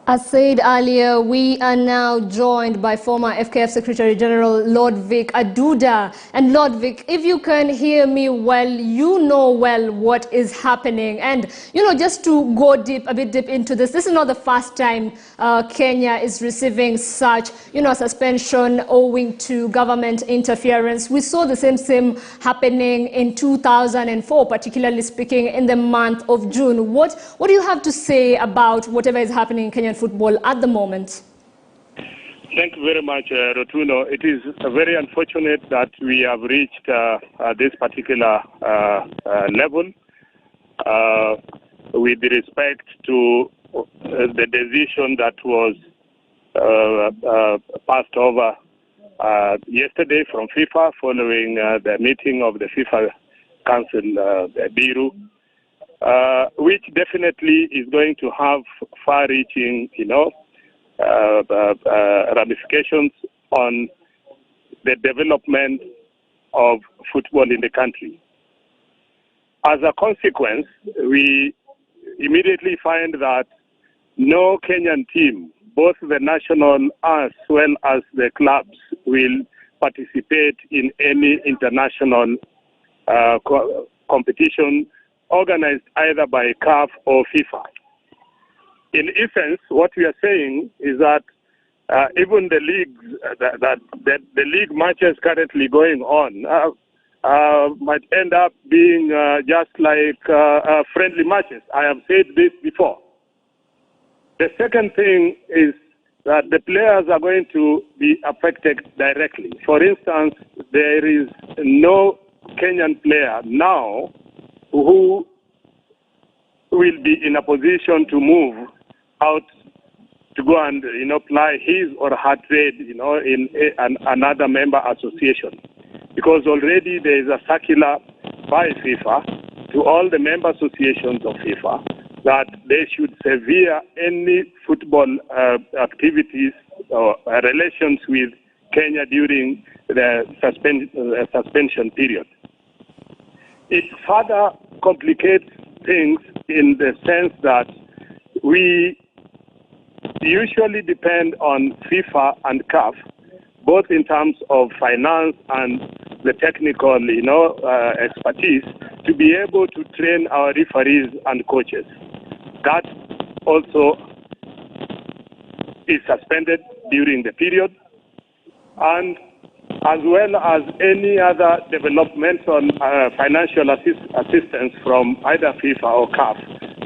As said earlier, we are now joined by former FKF Secretary General Lodvic Aduda. And Lodvic, if you can hear me well, you know well what is happening. And, just to go a bit deep into this is not the first time Kenya is receiving such, suspension owing to government interference. We saw the same happening in 2004, particularly speaking in the month of June. What do you have to say about whatever is happening in Kenyan football at the moment? Thank you very much, Rotuno. It is very unfortunate that we have reached this particular level with respect to the decision that was passed over yesterday from FIFA following the meeting of the FIFA Council, Biru, which definitely is going to have far-reaching, ramifications on the development of football in the country. As a consequence, we immediately find that no Kenyan team, both the national as well as the clubs, will participate in any international competition organized either by KAF or FIFA. In essence, what we are saying is that even the leagues, the league matches currently going on might end up being just like friendly matches. I have said this before. The second thing is that the players are going to be affected directly. For instance, there is no Kenyan player now who will be in a position to move out to go and ply his or her trade in another member association, because already there is a circular by FIFA to all the member associations of FIFA that they should sever any football activities or relations with Kenya during the suspension period. It further complicates things in the sense that we usually depend on FIFA and CAF, both in terms of finance and the technical, expertise, to be able to train our referees and coaches. That also is suspended during the period, and as well as any other developmental financial assistance from either FIFA or CAF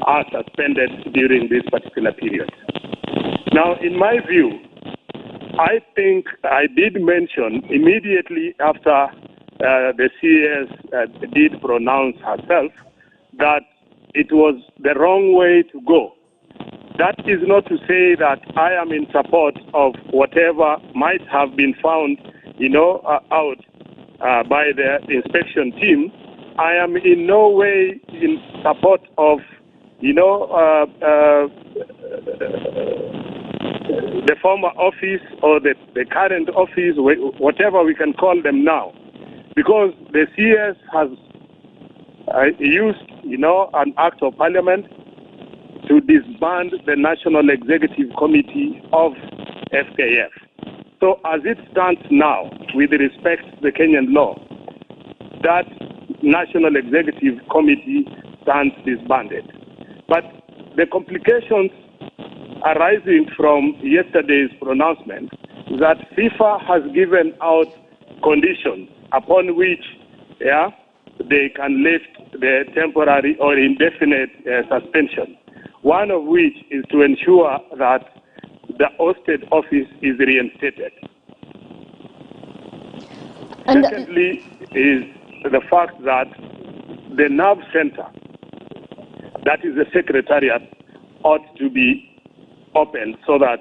are suspended during this particular period. Now, in my view, I think I did mention immediately after the CS did pronounce herself that it was the wrong way to go. That is not to say that I am in support of whatever might have been found out by the inspection team. I am in no way in support of, the former office or the current office, whatever we can call them now, because the CS has used, an act of parliament to disband the National Executive Committee of FKF. So as it stands now, with respect to the Kenyan law, that National Executive Committee stands disbanded. But the complications arising from yesterday's pronouncement is that FIFA has given out conditions upon which they can lift the temporary or indefinite suspension, one of which is to ensure that the ousted office is reinstated. And secondly is the fact that the nerve center, that is the secretariat, ought to be open so that,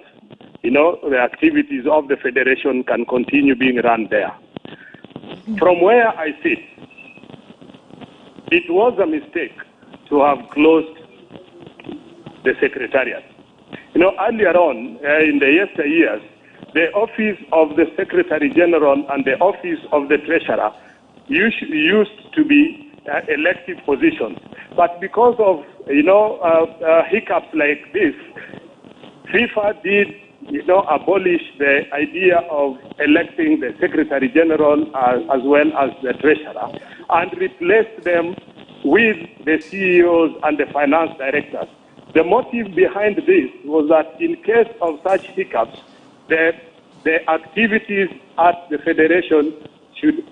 the activities of the federation can continue being run there. From where I sit, it was a mistake to have closed the secretariat. Earlier on, in the yesteryears, the office of the Secretary General and the office of the Treasurer used to be elective positions. But because of, hiccups like this, FIFA did, abolish the idea of electing the Secretary General as well as the Treasurer and replaced them with the CEOs and the finance directors. The motive behind this was that in case of such hiccups, the activities at the Federation should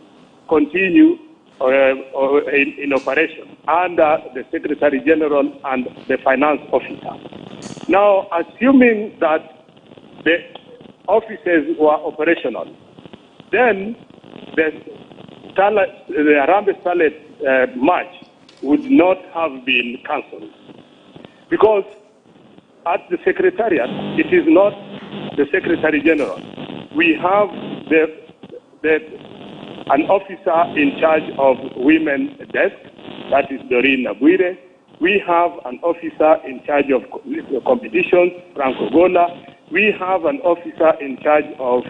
continue in operation under the Secretary General and the Finance Officer. Now, assuming that the offices were operational, then the Harambee Starlet match would not have been cancelled. Because at the Secretariat, it is not the Secretary General. We have an officer in charge of women's desk, that is Doreen Nabuire. We have an officer in charge of competitions, Franco Gola. We have an officer in charge of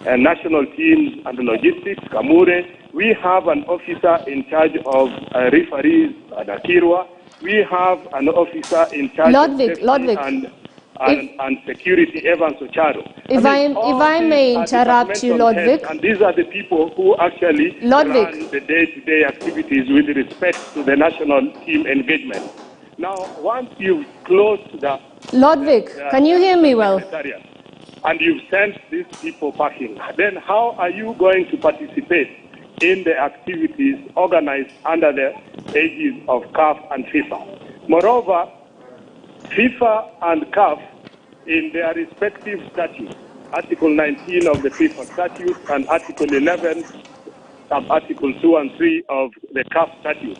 national teams and logistics, Kamure. We have an officer in charge of referees, Dakirwa. We have an officer in charge of safety and security, Evans Ocharo. If I may interrupt you, Lodvic. And these are the people who actually run the day-to-day activities with respect to the national team engagement. Now, once you've closed the... Lodvic, can you hear me well? And you've sent these people packing, then how are you going to participate in the activities organized under the aegis of CAF and FIFA? Moreover, FIFA and CAF, in their respective statutes, Article 19 of the FIFA statute and Article 11, sub-Articles 2 and 3 of the CAF statute,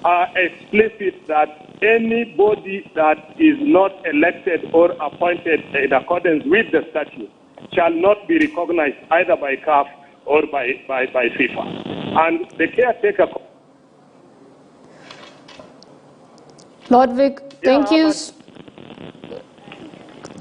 are explicit that anybody that is not elected or appointed in accordance with the statute shall not be recognized either by CAF or by FIFA. And the caretaker... Lodvic, thank you.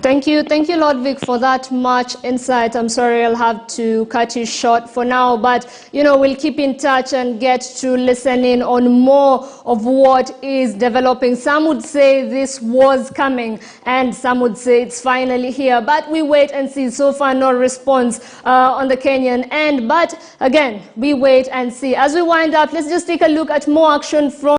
Thank you, Lodvic, for that much insight. I'm sorry I'll have to cut you short for now, but we'll keep in touch and get to listen in on more of what is developing. Some would say this was coming, and some would say it's finally here, but we wait and see. So far, no response on the Kenyan end, but again, we wait and see. As we wind up, let's just take a look at more action from